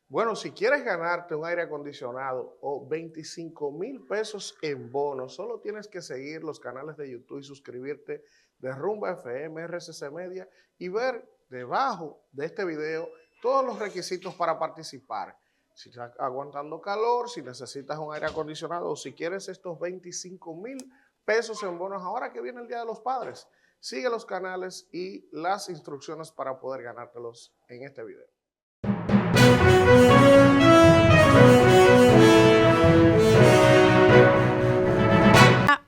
Bueno, si quieres ganarte un aire acondicionado o 25,000 pesos en bonos, solo tienes que seguir los canales de YouTube y suscribirte de Rumba FM, RCC Media y ver debajo de este video todos los requisitos para participar. Si estás aguantando calor, si necesitas un aire acondicionado o si quieres estos 25,000 pesos en bonos ahora que viene el Día de los Padres, sigue los canales y las instrucciones para poder ganártelos en este video.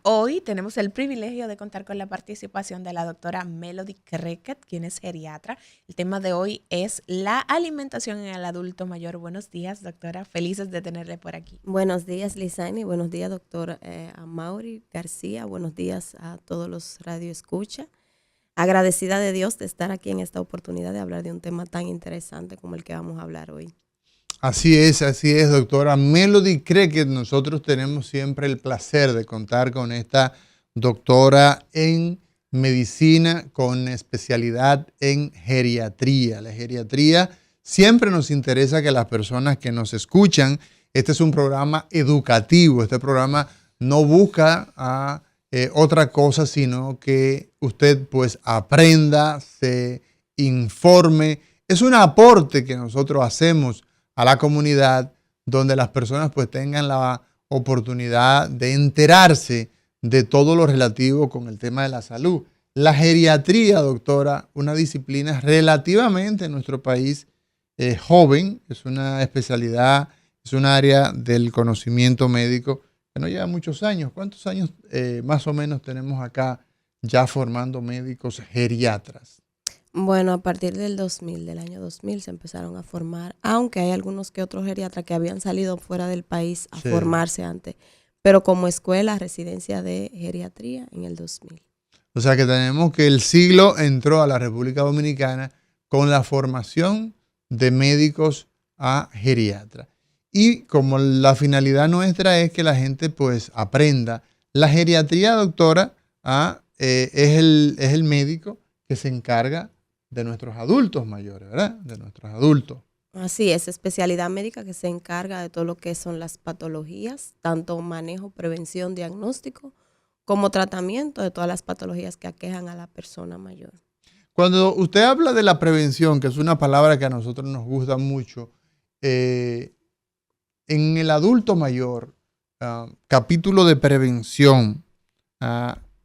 Hoy tenemos el privilegio de contar con la participación de la doctora Melody Crequet, quien es geriatra. El tema de hoy es la alimentación en el adulto mayor. Buenos días, doctora. Felices de tenerle por aquí. Buenos días, Lizaine. Buenos días, doctor Amaury García. Buenos días a todos los radioescucha. Agradecida de Dios de estar aquí en esta oportunidad de hablar de un tema tan interesante como el que vamos a hablar hoy. Así es, doctora Melody Crequet. Nosotros tenemos siempre el placer de contar con esta doctora en medicina con especialidad en geriatría. La geriatría siempre nos interesa que las personas que nos escuchan, este es un programa educativo, este programa no busca otra cosa, sino que usted pues aprenda, se informe. Es un aporte que nosotros hacemos a la comunidad, donde las personas pues tengan la oportunidad de enterarse de todo lo relativo con el tema de la salud. La geriatría, doctora, una disciplina relativamente en nuestro país joven, es una especialidad, es un área del conocimiento médico que no lleva muchos años. ¿Cuántos años más o menos tenemos acá ya formando médicos geriatras? Bueno, a partir del año 2000 se empezaron a formar, aunque hay algunos que otros geriatras que habían salido fuera del país a formarse antes, pero como escuela, residencia de geriatría en el 2000. O sea que tenemos que el siglo entró a la República Dominicana con la formación de médicos a geriatra. Y como la finalidad nuestra es que la gente pues aprenda, la geriatría, doctora, es el médico que se encarga de nuestros adultos mayores, ¿verdad? De nuestros adultos. Así es, especialidad médica que se encarga de todo lo que son las patologías, tanto manejo, prevención, diagnóstico, como tratamiento de todas las patologías que aquejan a la persona mayor. Cuando usted habla de la prevención, que es una palabra que a nosotros nos gusta mucho, en el adulto mayor, capítulo de prevención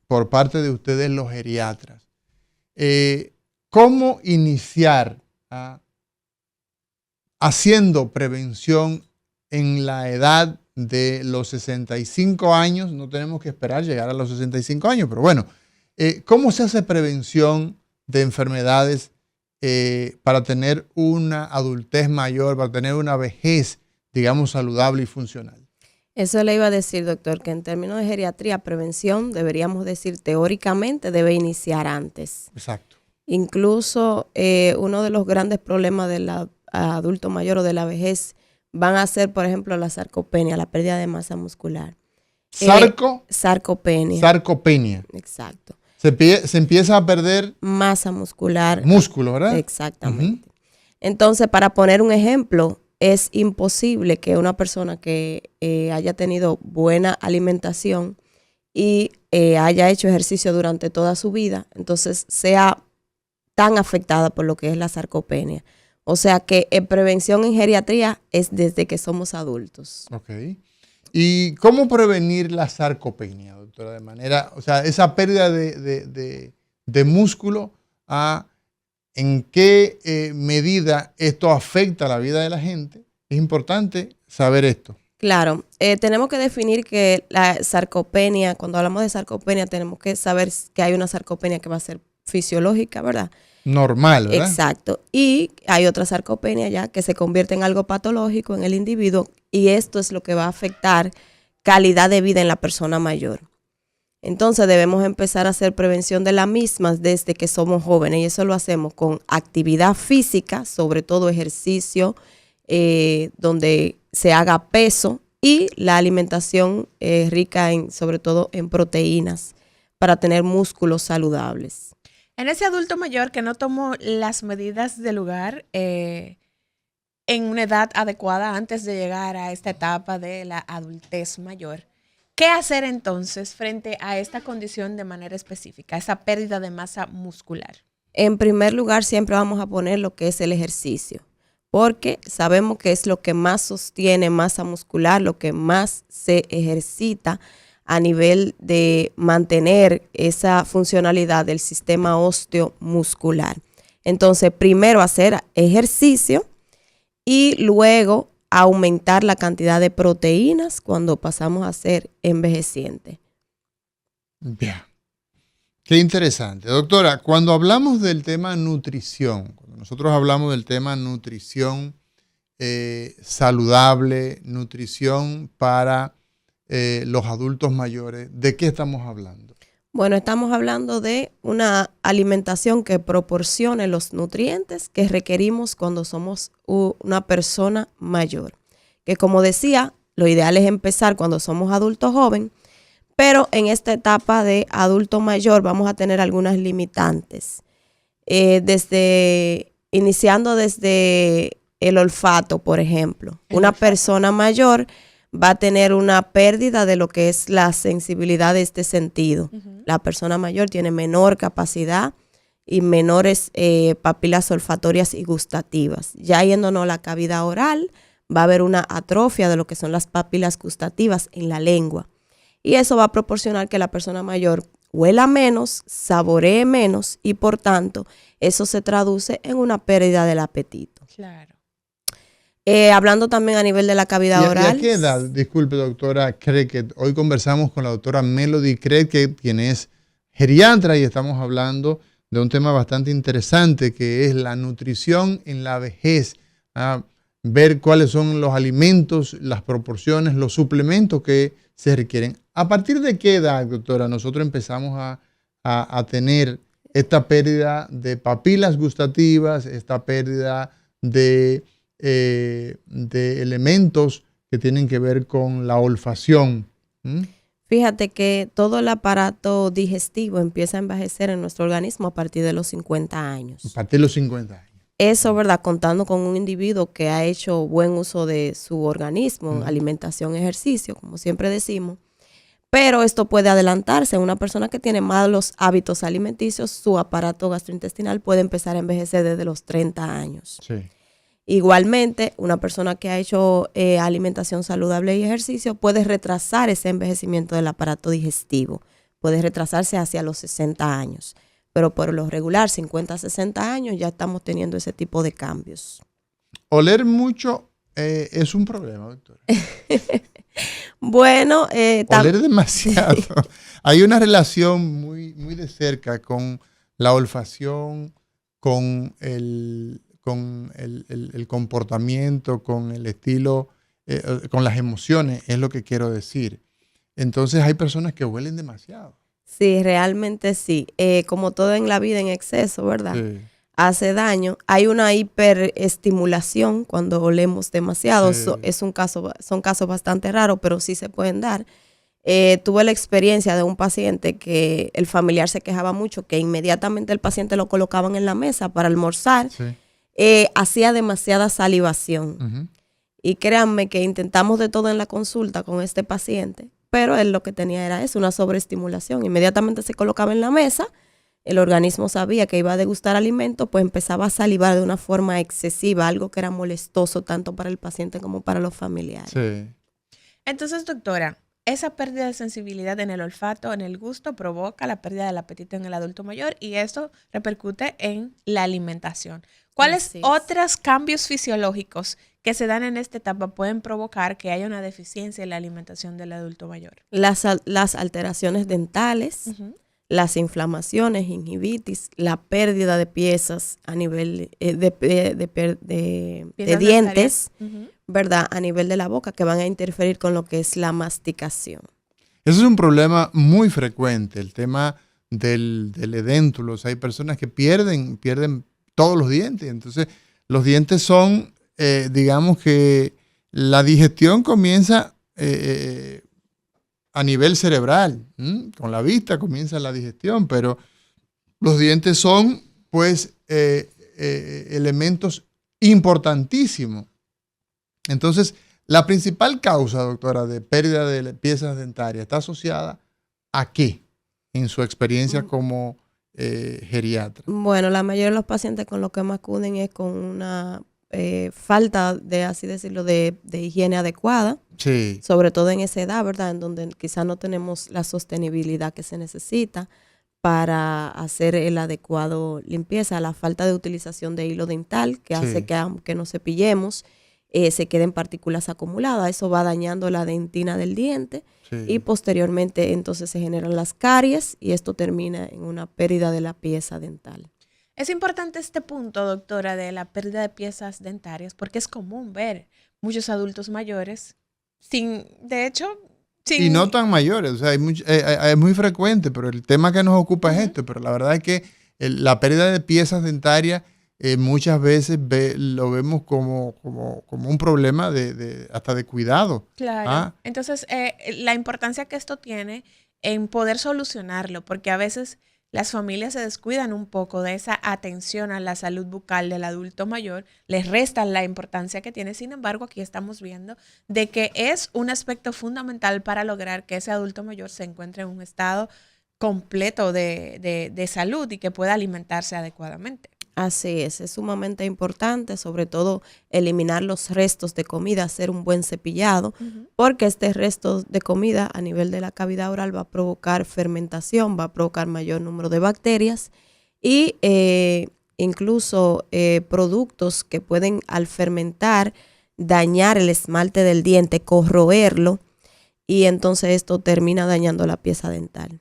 por parte de ustedes los geriatras, ¿cómo iniciar haciendo prevención en la edad de los 65 años? No tenemos que esperar llegar a los 65 años, pero bueno, ¿cómo se hace prevención de enfermedades para tener una adultez mayor, para tener una vejez, digamos, saludable y funcional? Eso le iba a decir, doctor, que en términos de geriatría, prevención, deberíamos decir teóricamente, debe iniciar antes. Exacto. Incluso uno de los grandes problemas del adulto mayor o de la vejez van a ser, por ejemplo, la sarcopenia, la pérdida de masa muscular. Sarcopenia. Sarcopenia. Exacto. Se empieza a perder masa muscular. Músculo, ¿verdad? Exactamente. Entonces, para poner un ejemplo, es imposible que una persona que haya tenido buena alimentación y haya hecho ejercicio durante toda su vida, entonces sea tan afectada por lo que es la sarcopenia. O sea que prevención en geriatría es desde que somos adultos. Ok. ¿Y cómo prevenir la sarcopenia, doctora? De manera, o sea, esa pérdida de músculo, ¿en qué medida esto afecta la vida de la gente? Es importante saber esto. Claro, tenemos que definir que la sarcopenia, cuando hablamos de sarcopenia, tenemos que saber que hay una sarcopenia que va a ser fisiológica, ¿verdad? Normal, ¿verdad? Exacto. Y hay otra sarcopenia ya que se convierte en algo patológico en el individuo y esto es lo que va a afectar calidad de vida en la persona mayor. Entonces debemos empezar a hacer prevención de las mismas desde que somos jóvenes y eso lo hacemos con actividad física, sobre todo ejercicio, donde se haga peso y la alimentación rica sobre todo en proteínas para tener músculos saludables. En ese adulto mayor que no tomó las medidas del lugar, en una edad adecuada antes de llegar a esta etapa de la adultez mayor. ¿Qué hacer entonces frente a esta condición de manera específica, esa pérdida de masa muscular? En primer lugar, siempre vamos a poner lo que es el ejercicio, porque sabemos que es lo que más sostiene masa muscular, lo que más se ejercita a nivel de mantener esa funcionalidad del sistema osteomuscular. Entonces, primero hacer ejercicio y luego aumentar la cantidad de proteínas cuando pasamos a ser envejecientes. Bien. Qué interesante. Doctora, cuando hablamos del tema nutrición, cuando nosotros hablamos del tema nutrición saludable, nutrición para los adultos mayores, ¿de qué estamos hablando? Bueno, estamos hablando de una alimentación que proporcione los nutrientes que requerimos cuando somos una persona mayor. Que como decía, lo ideal es empezar cuando somos adultos jóvenes, pero en esta etapa de adulto mayor vamos a tener algunas limitantes. Iniciando desde el olfato, por ejemplo. Una persona mayor va a tener una pérdida de lo que es la sensibilidad de este sentido. La persona mayor tiene menor capacidad y menores papilas olfatorias y gustativas. Ya yéndonos a la cavidad oral, va a haber una atrofia de lo que son las papilas gustativas en la lengua. Y eso va a proporcionar que la persona mayor huela menos, saboree menos y por tanto eso se traduce en una pérdida del apetito. Claro. Hablando también a nivel de la cavidad oral. ¿Y a qué edad, disculpe doctora Crequet, hoy conversamos con la doctora Melody Crequet, quien es geriatra, y estamos hablando de un tema bastante interesante que es la nutrición en la vejez, ver cuáles son los alimentos, las proporciones, los suplementos que se requieren. ¿A partir de qué edad, doctora, nosotros empezamos a tener esta pérdida de papilas gustativas, esta pérdida de elementos que tienen que ver con la olfacción? Fíjate que todo el aparato digestivo empieza a envejecer en nuestro organismo a partir de los 50 años. A partir de los 50 años. Eso, ¿verdad? Contando con un individuo que ha hecho buen uso de su organismo, alimentación, ejercicio, como siempre decimos. Pero esto puede adelantarse. Una persona que tiene malos hábitos alimenticios, su aparato gastrointestinal puede empezar a envejecer desde los 30 años. Sí. Igualmente, una persona que ha hecho alimentación saludable y ejercicio puede retrasar ese envejecimiento del aparato digestivo. Puede retrasarse hacia los 60 años. Pero por lo regular, 50 a 60 años, ya estamos teniendo ese tipo de cambios. ¿Oler mucho es un problema, doctora? Bueno, oler demasiado. Hay una relación muy, muy de cerca con la olfacción, con el comportamiento, con el estilo, con las emociones, es lo que quiero decir. Entonces hay personas que huelen demasiado. Sí, realmente sí. Como todo en la vida en exceso, ¿verdad? Sí. Hace daño. Hay una hiperestimulación cuando olemos demasiado. Sí. Son casos bastante raros, pero sí se pueden dar. Tuve la experiencia de un paciente que el familiar se quejaba mucho, que inmediatamente el paciente lo colocaban en la mesa para almorzar. Sí. Hacía demasiada salivación. Uh-huh. Y créanme que intentamos de todo en la consulta con este paciente, pero él lo que tenía era eso, una sobreestimulación. Inmediatamente se colocaba en la mesa, el organismo sabía que iba a degustar alimento, pues empezaba a salivar de una forma excesiva, algo que era molestoso tanto para el paciente como para los familiares. Sí. Entonces, doctora, esa pérdida de sensibilidad en el olfato, en el gusto, provoca la pérdida del apetito en el adulto mayor y esto repercute en la alimentación. ¿Cuáles otros cambios fisiológicos que se dan en esta etapa pueden provocar que haya una deficiencia en la alimentación del adulto mayor? Las alteraciones dentales, las inflamaciones, gingivitis, la pérdida de piezas a nivel de dientes, ¿verdad? A nivel de la boca, que van a interferir con lo que es la masticación. Ese es un problema muy frecuente, el tema del edéntulos. Hay personas que pierden todos los dientes. Entonces, los dientes son, digamos que la digestión comienza a nivel cerebral. Con la vista comienza la digestión, pero los dientes son, pues, elementos importantísimos Entonces, la principal causa, doctora, de pérdida de piezas dentarias está asociada ¿a qué en su experiencia como geriatra? Bueno, la mayoría de los pacientes con los que me acuden es con una falta de, así decirlo, de higiene adecuada, Sí. sobre todo en esa edad, ¿verdad? En donde quizás no tenemos la sostenibilidad que se necesita para hacer el adecuado limpieza, la falta de utilización de hilo dental que Sí. hace que aunque nos cepillemos, se queden partículas acumuladas, eso va dañando la dentina del diente Sí. y posteriormente entonces se generan las caries y esto termina en una pérdida de la pieza dental. Es importante este punto, doctora, de la pérdida de piezas dentarias, porque es común ver muchos adultos mayores de hecho, Y no tan mayores, o sea, es muy frecuente, pero el tema que nos ocupa es esto, pero la verdad es que la pérdida de piezas dentarias muchas veces lo vemos como un problema hasta de cuidado. Claro. ¿Ah? Entonces, la importancia que esto tiene en poder solucionarlo, porque a veces las familias se descuidan un poco de esa atención a la salud bucal del adulto mayor, les restan la importancia que tiene. Sin embargo, aquí estamos viendo de que es un aspecto fundamental para lograr que ese adulto mayor se encuentre en un estado completo de salud y que pueda alimentarse adecuadamente. Así es sumamente importante, sobre todo eliminar los restos de comida, hacer un buen cepillado, porque este resto de comida a nivel de la cavidad oral va a provocar fermentación, va a provocar mayor número de bacterias y incluso productos que pueden al fermentar dañar el esmalte del diente, corroerlo y entonces esto termina dañando la pieza dental.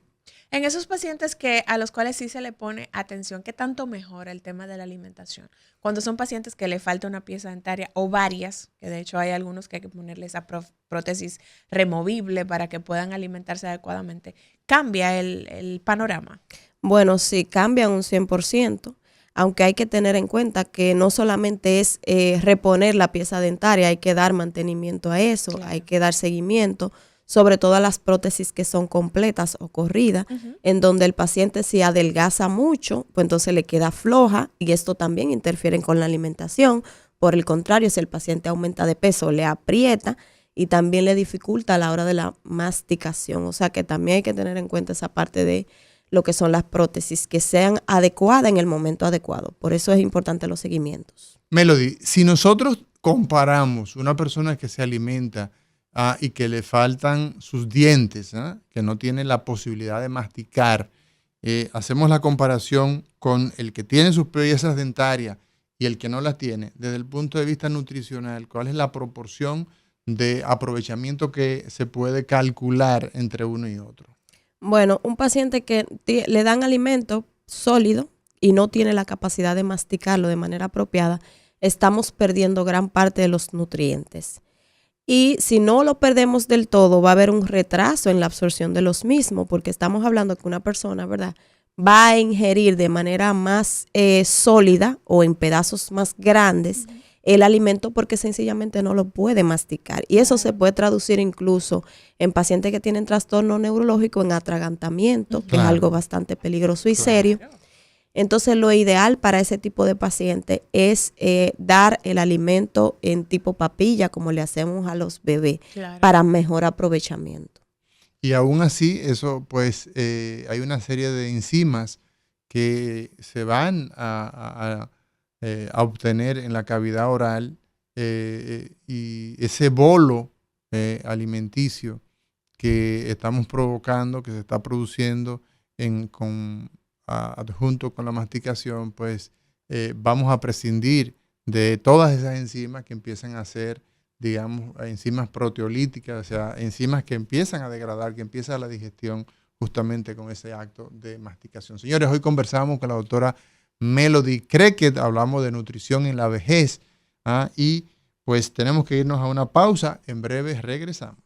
En esos pacientes a los cuales sí se le pone atención, ¿qué tanto mejora el tema de la alimentación? Cuando son pacientes que le falta una pieza dentaria o varias, que de hecho hay algunos que hay que ponerle esa prótesis removible para que puedan alimentarse adecuadamente, ¿cambia el panorama? Bueno, sí, cambia un 100%, aunque hay que tener en cuenta que no solamente es reponer la pieza dentaria, hay que dar mantenimiento a eso, claro. Hay que dar seguimiento, sobre todo a las prótesis que son completas o corridas, en donde el paciente si adelgaza mucho, pues entonces le queda floja y esto también interfiere con la alimentación. Por el contrario, si el paciente aumenta de peso, le aprieta y también le dificulta a la hora de la masticación. O sea que también hay que tener en cuenta esa parte de lo que son las prótesis, que sean adecuadas en el momento adecuado. Por eso es importante los seguimientos. Melody, si nosotros comparamos una persona que se alimenta y que le faltan sus dientes, que no tiene la posibilidad de masticar, hacemos la comparación con el que tiene sus piezas dentarias y el que no las tiene, desde el punto de vista nutricional, ¿cuál es la proporción de aprovechamiento que se puede calcular entre uno y otro? Bueno, un paciente que le dan alimento sólido y no tiene la capacidad de masticarlo de manera apropiada, estamos perdiendo gran parte de los nutrientes. Y si no lo perdemos del todo, va a haber un retraso en la absorción de los mismos, porque estamos hablando que una persona, ¿verdad?, va a ingerir de manera más sólida o en pedazos más grandes el alimento porque sencillamente no lo puede masticar. Y eso se puede traducir incluso en pacientes que tienen trastorno neurológico en atragantamiento, que es algo bastante peligroso y serio. Entonces, lo ideal para ese tipo de paciente es dar el alimento en tipo papilla, como le hacemos a los bebés, para mejor aprovechamiento. Y aún así, eso pues hay una serie de enzimas que se van a obtener en la cavidad oral y ese bolo alimenticio que estamos provocando, que se está produciendo junto con la masticación, pues vamos a prescindir de todas esas enzimas que empiezan a ser, digamos, enzimas proteolíticas, o sea, enzimas que empiezan a degradar, que empieza la digestión justamente con ese acto de masticación. Señores, hoy conversamos con la doctora Melody Crequet, hablamos de nutrición en la vejez y pues tenemos que irnos a una pausa, en breve regresamos.